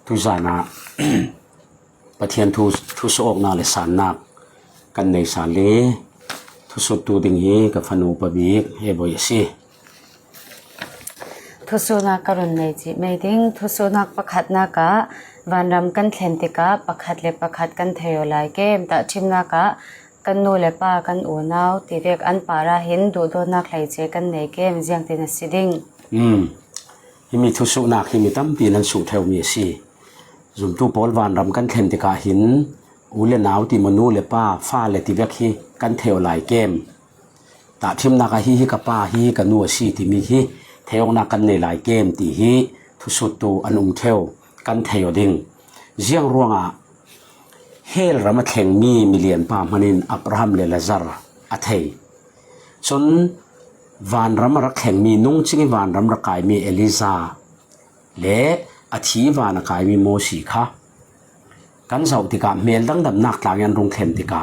ทุจานะประเทียนทุสอกนาเลสานนักกันในสาเลทุสุตูดิงฮีกับฟนูปบีกเฮบอยซีทุสุนักกรุณในจีไม่ดิ้งทุสุนักประคัดนักะวันรำกันเทนติกะประคัดเล็บประคัดกันเทโยไลเกมแต่ชิมนักะกันนูเลปากันอูนาวตีเวกอันปาราหินดูโดนักไหลเจกันในเกมเจียงตินสิดิ้งฮิมีทุสุนักฮิมีตั้มปีนันสุเทวมีซีจุมตูปอลวันรำกันเทนติกะหินอูเลนาวตีมนูเลปาฟ้าเลติเวกฮีกันเทโยไลเกมแต่ชิมนักะฮิกับปาฮิกันนูซีที่มีฮิเทวนักกันในหลายเกมตีฮีทุสุตูอันเทวกันเทโยดิ้งเจียงรวงเฮลรำเข่งมีมิเลียนปามันินอับราฮัมเลลาซาร์อัทเฮจนวันรำรักเข่งมีนุ่งจิงวันรำรักกายมีเอลิซาและอาทิวันกายมีโมสีค่ะกันเสาติกาเมลดังดำนักหลังยันรงเข็มติกา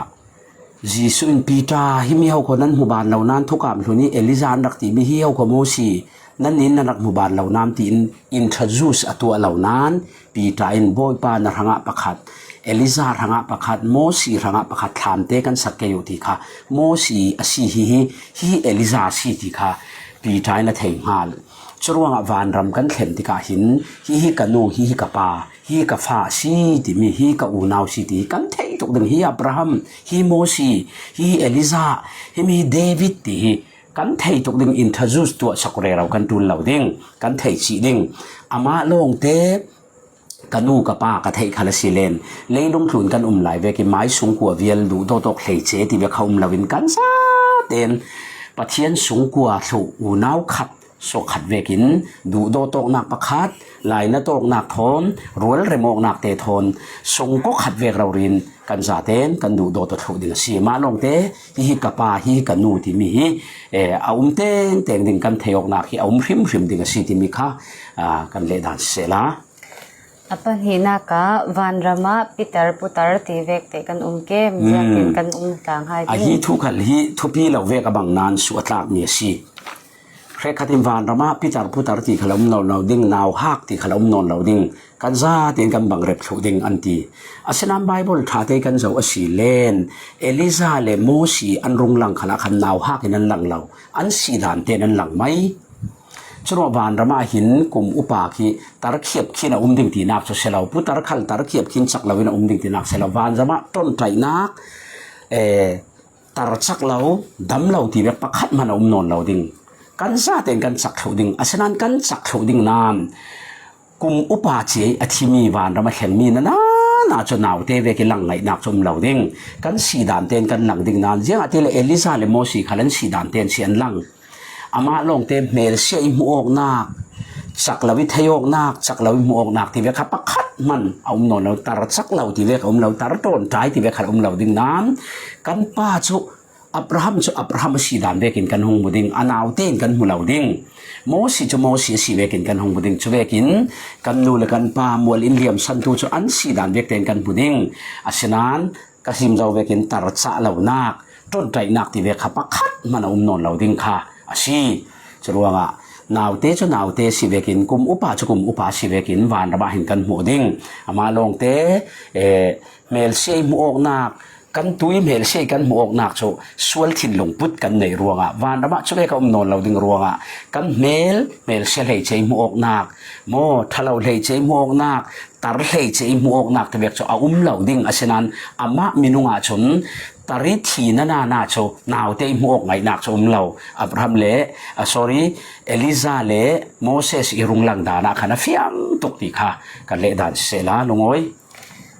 จีสุนปีตาฮิมีเฮาคนนั้นหมู่บ้านเหล่านั้นทุกการทุนี้เอลิซารักตีมีเฮาคนโมสีนั่นนินนักหมู่บ้านเหล่านั้นที่อินทรจูสตัวเหล่านั้นปีตาอินโบยปานหังะประคัดเอลิซาหังะประคัดโมสีหังะประคัดถามเตกันสักเกยุติค่ะโมสีอสีฮิเอลิซาสีติค่ะปีตาอินเทงฮาลจรวงวันรำกันเข็มติกาหินฮิกันนูฮิกับปาฮิกับฟ้าสีติมีฮิกับอูนาวสีติกันเทตุกดึงฮิอับราฮัมฮิโมสีฮิเอลิซาฮิมีเดวิดติกันเทตุกดึงอินทรจูสตัวสักเรเรากันตุนเหล่าดิ้งกันเทสีดิ้งอามาลงเตกันนูกับปากระเทยคาลสิเลนเลยลงทุนกันไหลเวกิไม้สูงกว่าเวียลดูโตโตเคยเจที่เวเขาเหลวินกันซาเต็นปะเทียนสูงกว่าถูอูนาวขัดโซขัดเวกินดูโตโตนักประคัดลายนโตนักทนรัวเรโมกนักเตทนทรงก็ขัดเวกเรารินกันซาเต็นกันดูโตโตถูดิ่งสีมาลงเตฮิกับปาฮิกันนูที่มีเอาเต็งดิ่งกันเทอกนักฮิเอาริมดิ่งสีที่มีค่ะกันเลดานเสลาApan hinaka van rama pitar putar tivek te kan kem jakin kan tang hai hi thu khal hi thupi lo vek abang nan su atlak mi si khatim van rama pitar putar ti khalom no ding naw hak ti khalom non lo ding kan za tin kan bang rep thu ding anti asenam bible tha te kan zo asi len eliza le mosi an rung lang khala khan naw hak in lang lo an si dan te nan lang maiชนวนรมาหินกุมอุปาคีตารเขียบขีนดิ่งตีนักเสลาพุตารขัลตารเขียบขีนสักลาวินดิ่งตีนักเสลาวานรมาต้นไตรนักตารสักลาวดำลาวที่แบบประคัดมันนอนลาวดิ่งกันซาเต็งกันสักเขาดิ่งอาศัยนั้นกันสักเขาดิ่งนานกุมอุปาจีอธิมีวานรมาเห็นมีน่าจะหนาวเตเวกิลังไงนักชมลาวดิ่งกันสีดานเต็นกันหลังดิ่งนานเจ้าอธิเลเอลิซาเลโมสีขันสีดานเต็นเสียนลังอามาลงเต็มเมลเสียอิมูอกนักสักลาวิทยอกนักสักลาวิมูอกนักที่เวขับประคัดมันเอานอนเราตาสักลาวที่เวขับเราตาต้นใจที่เวขับเราดิ่งน้ำกันป้าจุอับราฮัมสีดานเวกินกันหงบุดิ่งอนาวเต้นกันหูเราดิ่งโมสีสีเวกินกันหงบุดิ่งจุเวกินกันนูเลกันป้ามวลอินเลียมสันตุจุอันสีดานเวกเต้นกันบุดิ่งอาศัยนั้นกสิมเราเวกินตาสักลาวนักต้นใจนักที่เวขับประคัดมันเอานอนเราดิ่งค่ะอาชีจรวงนาวเตจะนาวเตสิเวกินกุมอุปาจะกุมอุปาสิเวกินวานระบาหินกันหมูดิ่งมาลงเตเมลเซยหมูอกนักกันตุยเมลเซยกันหมูอกนักโซสวลทินลงพุทกันในรวงวานระบาช่วยเขานอนเราดิ่งรวงกันเมลเซยเลยเจหมูอกนักโมทะเลเลยเจหมูอกนักตาเลยเจหมูอกนักที่เวกโซเอาเราดิ่งอาศัยนั้นอามามินุงอาชนตาริทีนาโชนาวเตยหมูอกไงนักโซเราอับราฮัมเล่เอลิซาเล่โมเสสอิรุงลังดานะขณะฟิอังตุกติค่ะกันเลดันเซลาลงอ้อย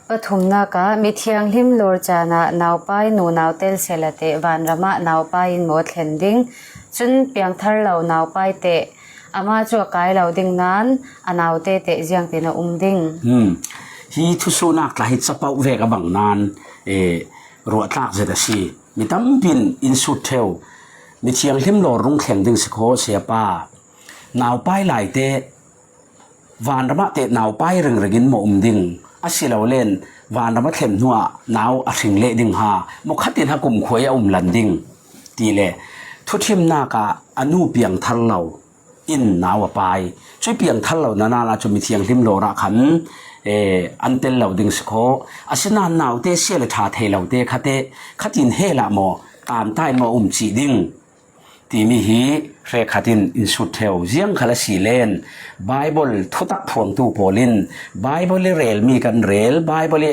ปฐุมนากะมิเทียงลิมโลจานะนาวไปนูนาวเตลเซลเตวันรมะนาวไปอินโมดเฮนดิ้งจุนเปียงทาร์เหล่านาวไปเตอามาจัวกายเหล่าดิ้งนั้นอนาวเตเจียงเตนะดิ้งฮีทุสุนักลาหิตสปาวเวกบังนานรัวทักเจดสีมีตั้มบินอินสุดเทวมีเชียงหิมโลรุงแข่งดึงสโคเสียป้านาวไปหลายเตวานระมะเตนาวไปเริงกินโมดิ่งอาศิลาเล่นวานระมะเข็มหัวนาวอสิงเล่ดิ่งหามุขตินหกุมขวยลันดิ่งตีเล่ทุทิมนากาอนุเปียงทัลเหลา อินนาวไปช่วยเพียงทัลเรานานาจะมีเทียงริมโลระขันอันเตลเราดึงสโคอาศัยนานาวเตเสียเลยทาเทเราเตคาเตขัดินเฮละโมตามใต้โมจีดิ้งที่มีฮีเรขัดินอินสุดเทวเจียงขลสีเลนไบเบิลทุตักพวงตูโพลินไบเบิลเรลมีกันเรลไบเบิล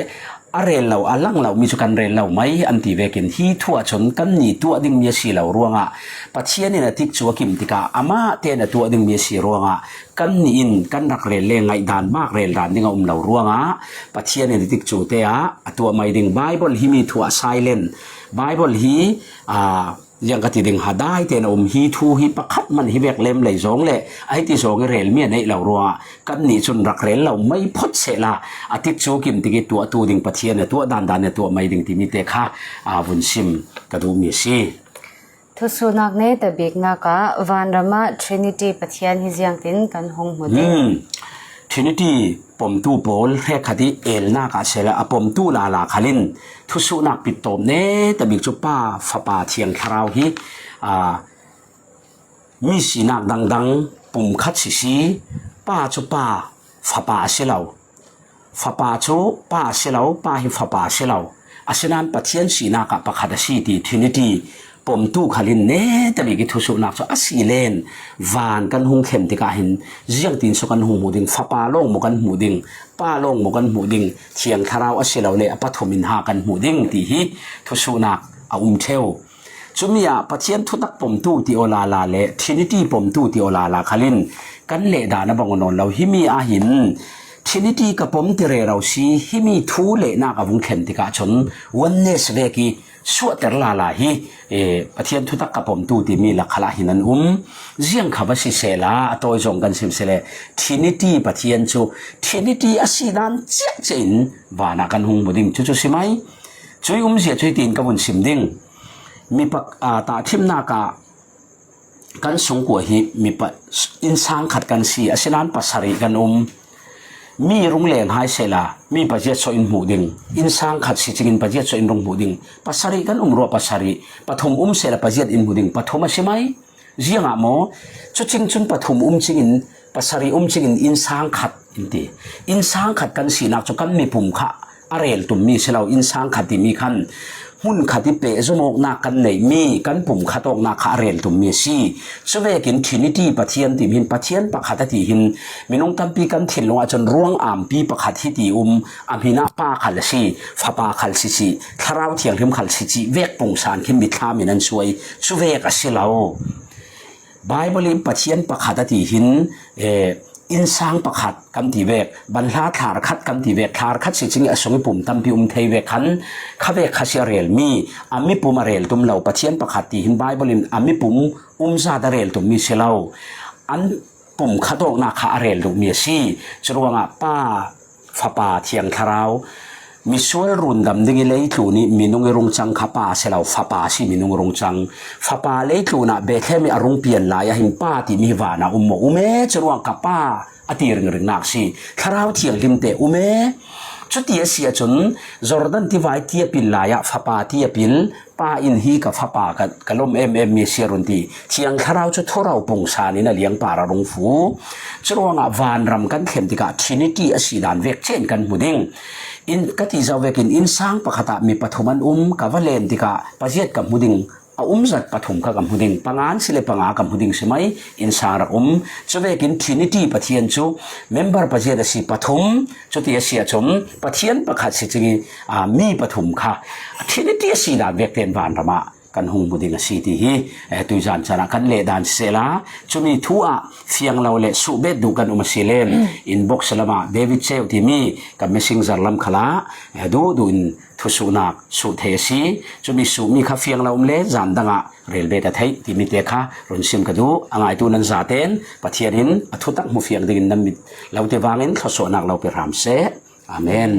อาเรลเราอาลังเรามีจุกันเรลเราไหมอันที่เวกินฮีทั่วชนกันนี่ตัวดิ่งมีสีเรารวงอ่ะปัจเจียนี่นะทิกชัวกิมติกาอามาเตนะตัวดิ่งมีสีรวงอ่ะกันนี่อินกันรักเรลเลงไงดานมากเรลดานดิ่งเอาเรารวงอ่ะปัจเจียนี่นะทิกชัวเตะตัวไม่ดิ่งไบเบิลฮีมีทั่วไซเลนไบเบิลฮียังกติดึงหาได้แต่นฮีทูฮีประคับมันฮีเวกเล่มเลยสองเลยไอ้ที่สองเรลเมียในเรารัวกันนี่จนรักเรลเราไม่พดเสละอาทิตย์โชกิมติกิตัวดึงปัจเจียนตัวดานตัวไม่ดึงที่มีเตค่ะวุนชิมกระดูมีสีทุสุนักเนตบิกนักะวันรามาทรินิตี้ปัจเจียนฮิเซียงตินกันหงหมดทรินิตี้ผมตู้โบลเรคดีเอลนักเสละผมตู้ลาลาขลินทุสุนักปิดตบเนตบิกจุป้าฟ้าป่าเทียงคราวฮีมีสีนักดังปุ่มคัดสีป้าจุป้าฟ้าป่าเสลาฟ้าป่าจุป้าเสลาป้าฮิฟ้าป่าเสลาอาศัยนั้นปัจเจียนสีนักประคัดสีที่ทรินิตี้ผมตู้ขลินเนตบิกิทุสุนักsoอาศัยเลนวานกันหงเข้มติกาหินเจียงตินสกันหงหมูดิงฟ้าป่าลงหมูกันหมูดิงป้าลงหมูกันหมูดิงเทียงคาราวอาศัยเราเลยปัทมินหากันหมูดิงที่ฮีทุสุนักเทวจุมีอาปัจเจียนทุตักผมตู้ที่โอลาลาเลทรินิตี้ผมตู้ที่โอลาลาขลินกันเลดานะบังนนเราหิมีอาหินทรินิตี้กับผมที่เรเราซีหิมีทูเลนักวงเข้มติกาชนวันเนสเวกีสวดแต่ละลาฮีปัจเจียนทุตักกับผมตู้ที่มีหลักขละหินันเจียงขับสิเซลาตัวจงกันสิมเซเลทรินิตี้ปัจเจียนจูทรินิตี้อาศัยนั้นเจ๊จินวานากันหงบุดิมจุสิไหมช่วยเสียช่วยตีนกับบุญสิมดิ้งมีปักตาทิมนากากันสงกัวฮีมีปัอินสังขัดกันสีอาศัยนั้นปัสสริกันมีรุ่งแรงหายเสลามีปัจเจกโซอินหูดิงอินสังขัดสิจิกินปัจเจกโซอินรุ่งหูดิงปัสสริกันรัวปัสสริปฐมเสลาปัจเจกอินหูดิงปฐมใช่ไหมเจียงอ่ะโมจุดจริงจุนปฐมจิกินปัสสริจิกินอินสังขัดอินสังขัดกันสีนักจุกันมีปุ่มขะอะไรตุ่มมีเสลาอินสังขัดที่มีขันหุ่นขัดที่เปะสมกนักกันไหนมีกันปุ่มขัดออกนักขาเรียนตุ่มมีสีสเวกินทรินิตี้ปัจเจียนติมินปัจเจียนปักขัดที่หินมินงตัมปีกันถิ่นลงอาจนร่วงปีปักขัดที่ตีหินาป้าขัดสีฟ้าป้าขัดสีคราวเทียงทิมขัดสีเวกปุ่งสารขิมบิดข้ามินันช่วยสเวกสิเลาไบเบิลปัจเจียนปักขัดที่หินอินสังประคัดกำตีเวกบรรลาถาร์คัดกำตีเวกถาร์คัดสิจิงอสงปุ่มตั้มพิเทเวกขันข้าเวกข้าเสียเรลมีมิปุ่มเรลตุมเหล่าปัจเจียนประคัดตีหินไบเบิลมิปุ่มซาดเรลตุมมีเชลาอันปุ่มขัดออกนาคาเรลตุมมีสีจรวงป้าฟ้าป่าเทียงคาราวมิสวลรุนดำดิ่งเลยทูนี่มินุงรงจังข้าป่าเสลาฟ้าป่าสิมินุงรงจังฟ้าป่าเลยทูน่ะเบคเฮมีอารมณ์เปลี่ยนลายหิมป้าที่มีวานาโมเมจรวงข้าป่าอติริงนักสิคราวเทียงลิมเตเมจุดที่เสียจนจอร์แดนที่ไว้ที่ปิลลายฟ้าป่าที่ปิลป้าอินฮีกับฟ้าป่ากับลมมีเสียรุนที่เทียงคราวจุดทเราปงสานี่น่ะเลี้ยงป่าระรงฟูจรวงวานรำกันเข้มติกาทรินิตี้อสีดานเวกเช่นกันมุดิงอินกติจะเวกินอินสังปะขตามีปฐมันกับวเลนติกาปัจเจกกับมุดิงจัดปฐมกับมุดิงปังงานสิเลปังอากับมุดิงใช่ไหมอินสาระจะเวกินทรินิตี้ปะเทียนจูเมมเบอร์ปัจเจกสิปฐมจุดที่เสียจมปะเทียนประคัดสิจิมีปฐมค่ะทรินิตี้สีดานเวกเต็นวานระมากันหงบุดิงสีที่ฮีตุจานชนะกันเลดานเซลาจุมีทัวเฟียงเราเลสุเบดดูกันสิเลนอินบ็อกซ์ละมาเดวิดเซลที่มีกับเมซิงซาร์ลัมขลาดูอินทุสุนักสุเทสีจุมีสุมีข้าเฟียงเราเลจานดังะเรลเบตไทยที่มีเตะค่ะรุนซิมกันดูอ่างไอตูนันซาเตนปะเทียนินทุตักมุเฟียงดิ่งนั้นเราเตวังอินข้าสุนักเราไปรำเซอาเมน